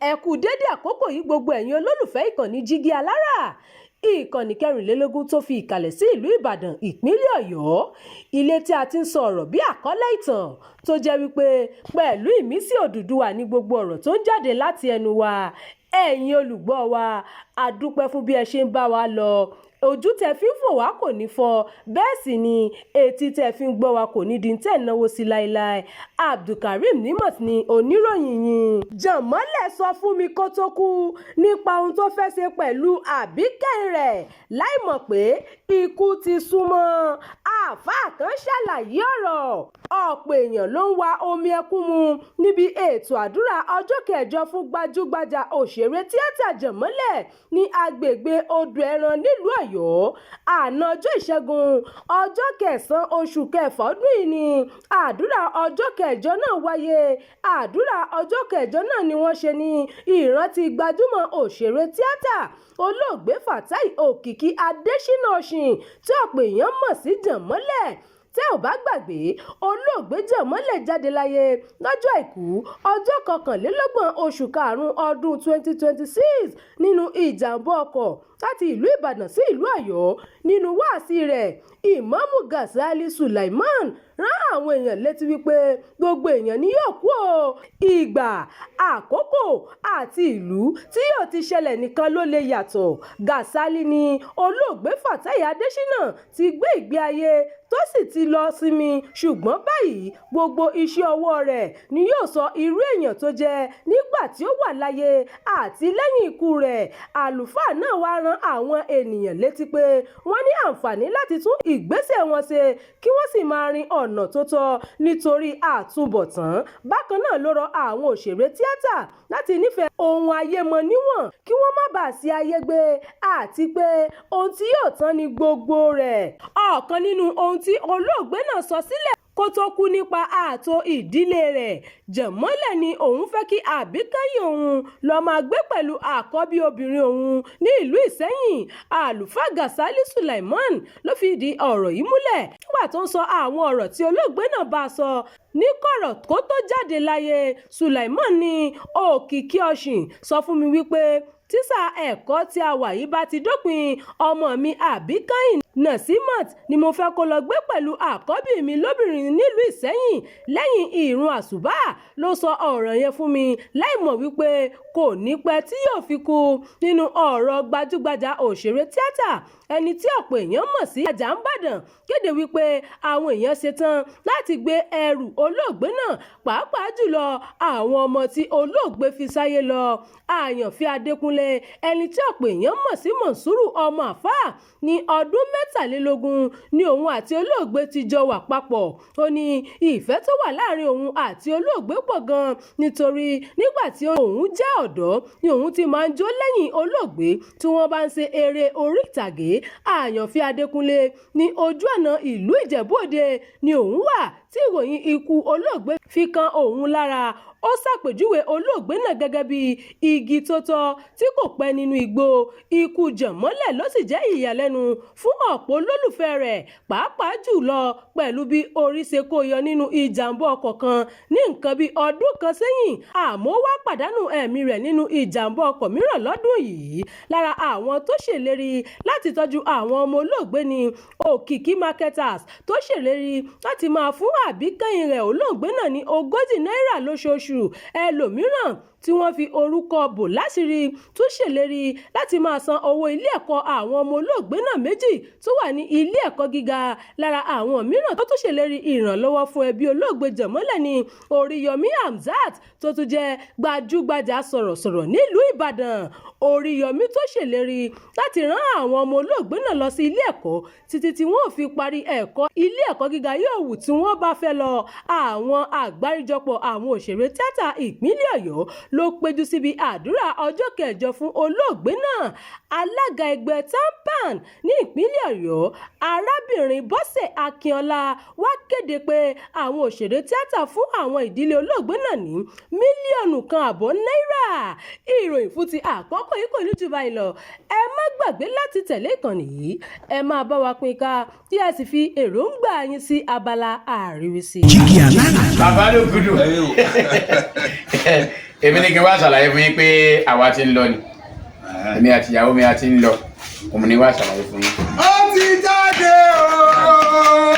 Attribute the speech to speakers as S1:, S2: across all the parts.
S1: ẹ kú dédé àkókò yìí gbogbo ẹ̀yin olólùfẹ́ ìkànnì Jígí Alára, ìkànnì 24 tó fi ìkàlẹ̀ sí ìlú Ìbàdàn ìpínlẹ̀ Ọ̀yọ́, ilé tí a ti ń sọ ọ̀rọ̀ bí àkọ́lé ìtàn tó jẹ́ wípé pẹ̀lú ìmísí Odùduwà ní gbogbo ọ̀rọ̀ tó ń jáde láti ẹnu wa. Ẹ̀yin olùgbọ́ wa, a dúpẹ́ fún bí ẹ ṣe ń bá wa lọ. Ojú tẹ́ fi ń fò wá kò ní fọ́, bẹ́ẹ̀ sì ni etí tẹ́ fi ń gbọ́ wa kò ní di tẹ́ náwó sí láéláé. Abdulkareem Nimot ni oníròyìn yìí. Janmole sọ fún mi kó tó kú nípa ohun tó fẹ́ ṣe pẹ̀lú àbíkẹ́yìn rẹ̀ láìmọ̀ pé ikú ti súnmọ́. Àáfàá kan ṣàlàyé ọ̀rọ̀. Ọ̀pọ̀ èèyàn ló ń wa omi ẹkún mu níbi ètò àdúrà ọjọ́ kẹjọ fún gbajúgbajà òṣèré tíátà Janmole ní agbègbè Odò Ẹran nílùú Ọ̀yọ́. Àná ọjọ́ Ìṣẹ́gun ọjọ́ kẹsàn-án oṣù kẹfà ọdún yìí ni àdúrà ọjọ́ kẹjọ náà wáyé. Àdúrà ọjọ́ kẹjọ náà ni wọ́n ṣe ní ìrántí gbajúmọ̀ òṣèré tíátà olóògbé Fatai Òkìkí Adésínà Òṣìn tí ọ̀pọ̀ èèyàn mọ̀ sí Janmole. Tẹ́ ò bá gbàgbé, olóògbé Janmole jáde láyé lọ́jọ́ àìkú ọjọ́ 21 oṣù karùn-ún ọdún 2026 nínú ìjàmbá ọkọ̀ láti ìlú Ìbàdàn sí ìlú Ọ̀yọ́. Nínú wáàsí rẹ̀, Ìmáàmù Ghazali Sulaiman rán àwọn èèyàn létí wípé gbogbo èèyàn ni yóò kú o. Ìgbà, àkókò àti ìlú tí yóò ti ṣẹlẹ̀ nìkan ló lè yàtọ̀. Ghazali ni olóògbé Fatai Adésínà ti gbé ìgbé ayé tó sì ti lọ sinmi, ṣùgbọ́n báyìí gbogbo iṣẹ́ ọwọ́ rẹ̀ ni yóò sọ irú èèyàn tó jẹ́ nígbà tí ó wà láyé àti lẹ́yìn ikú rẹ̀. Àlùfáà náà wá rán àwọn ènìyàn létí pé wọ́n ní àǹfààní láti tún ìgbésẹ̀ wọn ṣe kí wọ́n sì máa rin ọ̀nà tó tọ́ nítorí àtúbọ̀tán. Bákan náà ló rọ àwọn òṣèré tíátà láti nífẹ̀ẹ́ ohun ayé mọ níwọ̀n kí wọ́n má bàa sí ayé gbé àti pé ohun tí yóò tán ni gbogbo rẹ̀. Ọ̀kan nínú ohun tí olóògbé náà sọ sílẹ̀ kó tó kú nípa ààtò ìdílé rẹ̀, Janmole ni òun fẹ́ kí àbíkẹ́yìn òun lọ máa gbé pẹ̀lú àkọ́bí obìnrin òun ní ìlú Ìṣẹ́yìn. Àlùfáà Ghazali Sulaiman ló fi ìdí ọ̀rọ̀ yìí múlẹ̀ nígbà tó ń sọ àwọn ọ̀rọ̀ tí olóògbé náà bá sọ ní kọ̀rọ̀ kó tó jáde láyé. Sulaiman ní Òkìkí Òṣìn sọ fún mi wípé tísà ẹ̀kọ́ tí a wà yìí bá ti dópin, ọmọ mi àbíkẹ́yìn Nasimat ni mo fẹ́ kó lọ gbé pẹ̀lú àkọ́bí mi lóbìnrin nílùú Ìṣẹ́yìn lẹ́yìn ìrun àsùbá. Ló sọ ọ̀rọ̀ yẹn fún mi láìmọ̀ wípé kò ní pẹ́ tí yóò fi kú. Nínú ọ̀rọ̀ gbajúgbajà òṣèré tíátà ẹni tí ọ̀pọ̀ èèyàn mọ̀ sí Àjàǹbàdàn kéde wípé àwọn èèyàn ṣetán láti gbé ẹrù olóògbé náà, pàápàá jùlọ àwọn ọmọ tí olóògbé fi sáyé lọ. Àyànfẹ́ Adékúnlé ẹni tí ọ̀pọ̀ èèyàn mọ̀ sí Mọ̀nsúrù ọmọ àfáà ní ọdún 23 ni òun àti olóògbé ti jọ wà papọ̀. Ó ní ìfẹ́ tó wà láàrin òun àti olóògbé pọ̀ gan nítorí nígbà tí òun jẹ́ ọ̀dọ́ ni òun ti máa ń jó lẹ́yìn olóògbé tí wọ́n bá ń ṣe eré orí ìtàgé. Àyànfẹ́ Adékúnlé ní ojú ọ̀nà ìlú Ìjẹ̀bú-Òde ni òun wà tí ìròyìn ikú olóògbé fi kan òun lára. Ó ṣàpèjúwe olóògbé náà gẹ́gẹ́ bí igi tó tọ́ tí kò pẹ́ nínú igbó. Ikú Janmole ló sì jẹ́ ìyàlẹ́nu fún ọ̀pọ̀ olólùfẹ́ rẹ̀, pàápàá jùlọ pẹ̀lú bí orí ṣe kó yọ nínú ìjàmbá ọkọ̀ kan ní nǹkan bí ọdún kan sẹ́yìn. Àmọ́ wá pàdánù ẹ̀mí rẹ̀ nínú ìjàmbá ọkọ̀ mìíràn lọ́dún yìí. Lára àwọn tó ṣèlérí láti tọ́jú àwọn ọmọ olóògbé ni Òkìkí Marketers tó ṣèlérí láti máa fún àbíkẹ́yìn rẹ̀ olóògbé náà ní 40 náírà lóṣooṣù. Ẹlòmíràn tí wọ́n fi orúkọ bò láṣìírí tún ṣèlérí láti máa san owó ilé ẹ̀kọ́ àwọn ọmọ olóògbé náà méjì tó wà ní ilé ẹ̀kọ́ gíga. Lára àwọn mìíràn tó tún ṣèlérí ìrànlọ́wọ́ fún ẹbí olóògbé Janmole ní Oríyọmí Hamzat tó tún jẹ́ gbajúgbajà sọ̀rọ̀sọ̀rọ̀ nílùú Ìbàdàn. Oríyọmí tó ṣèlérí láti rán àwọn ọmọ olóògbé náà lọ sí ilé ẹ̀kọ́ títí tí wọ́n ò fi parí ẹ̀kọ́ ilé ẹ̀kọ́ gíga yóò wù tí wọ́n bá fẹ́ lọ. Àwọn àgbáríjọpọ̀ àwọn òṣèré tíátà ìpínlẹ̀ Ọ̀yọ́ ló péjú síbi àdúrà ọjọ́ kẹjọ fún olóògbé náà. Alága ẹgbẹ́ TAMPAN ní ìpínlẹ̀ Ọ̀yọ́, arábìnrin Bọ́sẹ̀ Akínọlá wá kéde pé àwọn òṣèré tíátà fún àwọn ìdílé olóògbé náà ní $1.5 mílíọ̀nù náírà. Ìròyìn fún ti àkọ́kọ́ yìí kò ní jù báyìí lọ. Ẹ má gbàgbé láti tẹ̀lé ìkànnì yìí. Ẹ máa bá wa pín ká kí ẹ sì fi èròǹgbà yín sí abala àríwísí.
S2: Jígí Alára.
S3: Bàbá ló gudu.
S2: èmi ní kí n wá ṣàlàyé fún yín pé àwa ti ń lọ ni èmi àti ìyàwó mi a ti ń lọ òun ni wá ṣàlàyé fún yín.
S3: ó ti jáde ooo.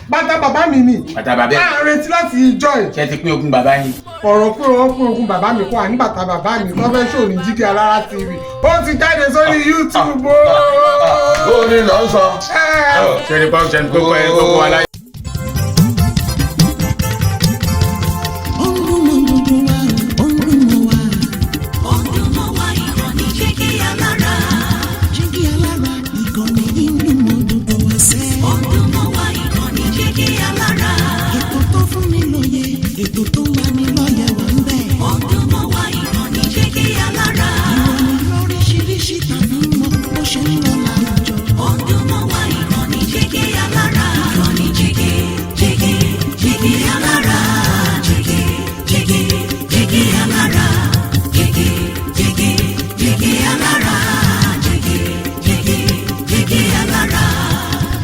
S3: bàtà bàbá mi ni.
S2: bàtà bàbá ẹ̀.
S3: a retí láti ìjọ ẹ̀.
S2: ṣé ti pín ogún bàbá yín.
S3: ọ̀rọ̀ pé wọ́n pín ogún bàbá mi kó wà ní bàtà bàbá mi tó fẹ́ ṣòní Jígí Alára TV ó ti jáde sórí YouTube ooo.
S4: ó ní lọ sọ.
S2: ṣe ni pọ́n ṣe ni gbogbo ẹ̀ gbogbo aláyé.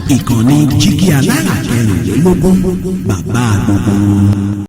S5: Ìkànnì Jígí Alára 16 bàbá gbogbo.